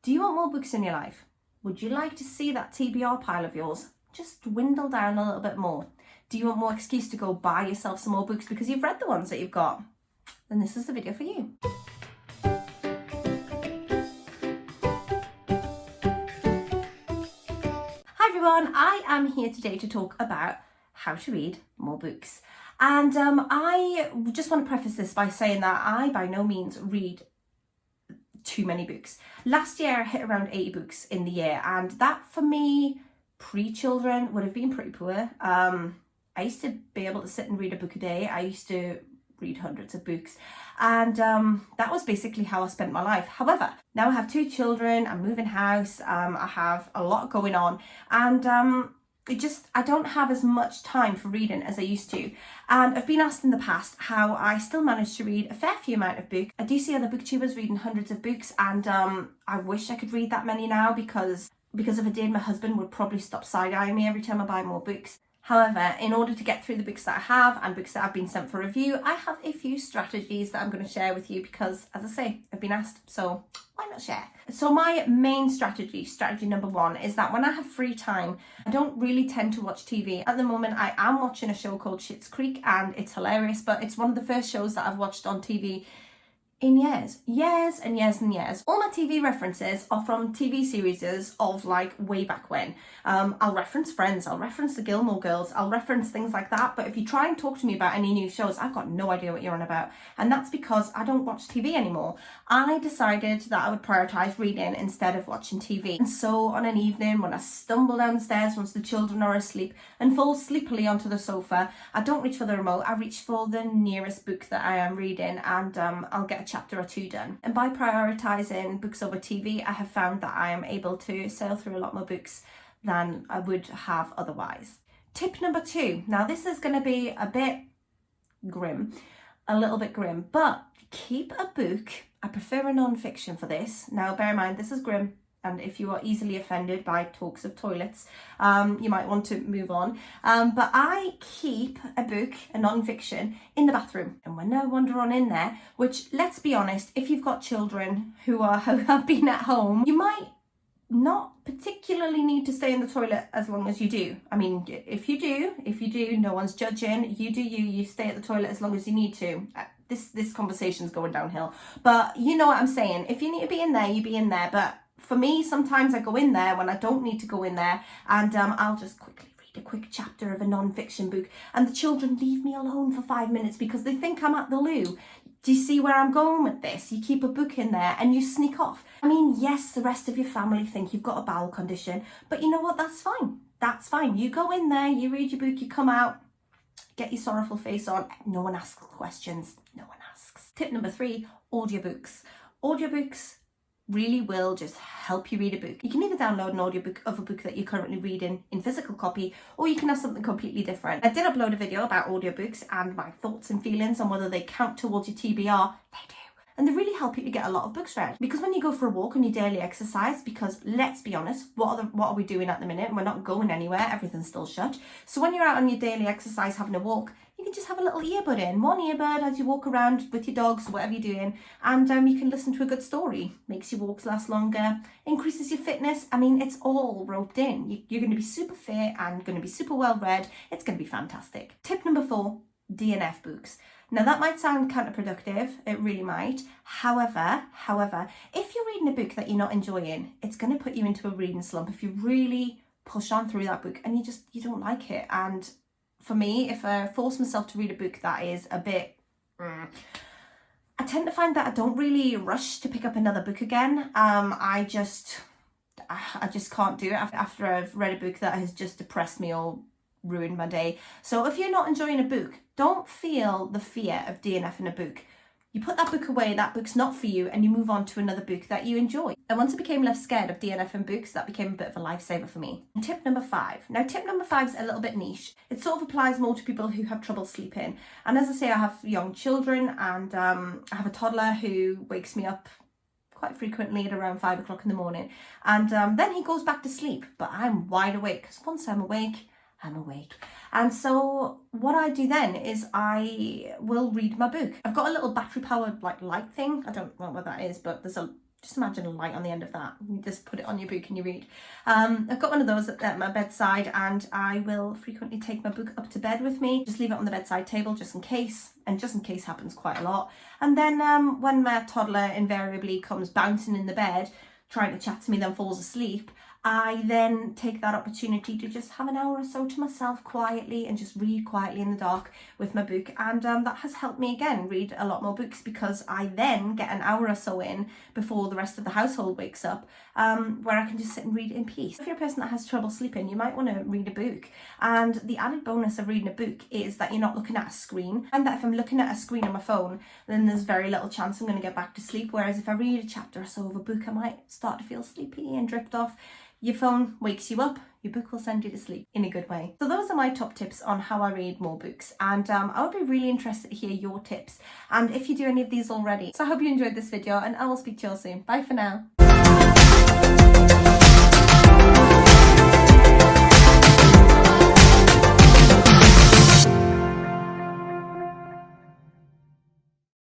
Do you want more books in your life? Would you like to see that TBR pile of yours just dwindle down a little bit more? Do you want more excuse to go buy yourself some more books because you've read the ones that you've got? Then this is the video for you. Hi everyone, I am here today to talk about how to read more books. And I just want to preface this by saying that I by no means read too many books. Last year I hit around 80 books in the year, and that for me, pre-children, would have been pretty poor. I used to be able to sit and read a book a day. I used to read hundreds of books, and that was basically how I spent my life. However, now I have 2 children, I'm moving house, I have a lot going on, and I don't have as much time for reading as I used to. And I've been asked in the past how I still manage to read a fair few amount of books. I do see other booktubers reading hundreds of books, and I wish I could read that many now, because if I did, my husband would probably stop side-eyeing me every time I buy more books. However, in order to get through the books that I have and books that have been sent for review, I have a few strategies that I'm going to share with you because, as I say, I've been asked, so why not share? So my main strategy number 1, is that when I have free time, I don't really tend to watch TV. At the moment, I am watching a show called Schitt's Creek, and it's hilarious, but it's one of the first shows that I've watched on TV in years and years. All my TV references are from TV series of like way back when. I'll reference Friends, I'll reference the Gilmore Girls, I'll reference things like that, but if you try and talk to me about any new shows, I've got no idea what you're on about. And that's because I don't watch TV anymore. I decided that I would prioritise reading instead of watching TV. And so on an evening when I stumble downstairs once the children are asleep and fall sleepily onto the sofa, I don't reach for the remote, I reach for the nearest book that I am reading, and I'll get a chapter or 2 done. And by prioritising books over TV, I have found that I am able to sail through a lot more books than I would have otherwise. Tip number 2. Now this is going to be a bit grim, a little bit grim, but keep a book. I prefer a non-fiction for this. Now bear in mind, this is grim, and if you are easily offended by talks of toilets, you might want to move on. But I keep a book, a non-fiction, in the bathroom. And when I wander on in there, which, let's be honest, if you've got children who have been at home, you might not particularly need to stay in the toilet as long as you do. I mean, if you do, no one's judging. You do you stay at the toilet as long as you need to. This conversation's going downhill. But you know what I'm saying. If you need to be in there, you be in there. But for me, sometimes I go in there when I don't need to go in there, and I'll just quickly read a quick chapter of a non-fiction book, and the children leave me alone for 5 minutes because they think I'm at the loo. Do you see where I'm going with this? You keep a book in there and you sneak off. I mean, yes, the rest of your family think you've got a bowel condition, but you know what? That's fine. That's fine. You go in there, you read your book, you come out, get your sorrowful face on. No one asks questions. No one asks. Tip number 3, audiobooks. Audiobooks really will just help you read a book. You can either download an audiobook of a book that you're currently reading in physical copy, or you can have something completely different. I did upload a video about audiobooks and my thoughts and feelings on whether they count towards your TBR. They do. And they really help you to get a lot of books read. Because when you go for a walk on your daily exercise, because let's be honest, what are we doing at the minute? We're not going anywhere, everything's still shut. So when you're out on your daily exercise having a walk, you can just have a little earbud in. One earbud as you walk around with your dogs, whatever you're doing, and you can listen to a good story. Makes your walks last longer, increases your fitness. I mean, it's all roped in. You're going to be super fit and going to be super well read. It's going to be fantastic. Tip number 4, DNF books. Now that might sound counterproductive, it really might. However, if you're reading a book that you're not enjoying, it's going to put you into a reading slump if you really push on through that book and you don't like it. And for me, if I force myself to read a book that is a bit, I tend to find that I don't really rush to pick up another book again. I just can't do it after I've read a book that has just depressed me or ruined my day. So if you're not enjoying a book, don't feel the fear of DNFing a book. You put that book away, that book's not for you, and you move on to another book that you enjoy. And once I became less scared of DNFing books, that became a bit of a lifesaver for me. And tip number 5. Now, tip number 5 is a little bit niche. It sort of applies more to people who have trouble sleeping. And as I say, I have young children, and I have a toddler who wakes me up quite frequently at around 5 o'clock in the morning. And then he goes back to sleep, but I'm wide awake, because once I'm awake, I'm awake. And so what I do then is I will read my book. I've got a little battery powered like light thing. I don't know what that is, but there's a just imagine a light on the end of that. You just put it on your book and you read. I've got one of those at my bedside, and I will frequently take my book up to bed with me. Just leave it on the bedside table just in case, and just in case happens quite a lot. And then when my toddler invariably comes bouncing in the bed, trying to chat to me, then falls asleep, I then take that opportunity to just have an hour or so to myself quietly and just read quietly in the dark with my book. And that has helped me again read a lot more books, because I then get an hour or so in before the rest of the household wakes up, where I can just sit and read in peace. If you're a person that has trouble sleeping, you might want to read a book. And the added bonus of reading a book is that you're not looking at a screen. And that if I'm looking at a screen on my phone, then there's very little chance I'm going to get back to sleep. Whereas if I read a chapter or so of a book, I might start to feel sleepy and drift off. Your phone wakes you up, your book will send you to sleep in a good way. So those are my top tips on how I read more books, and I would be really interested to hear your tips and if you do any of these already. So I hope you enjoyed this video, and I will speak to you all soon. Bye for now.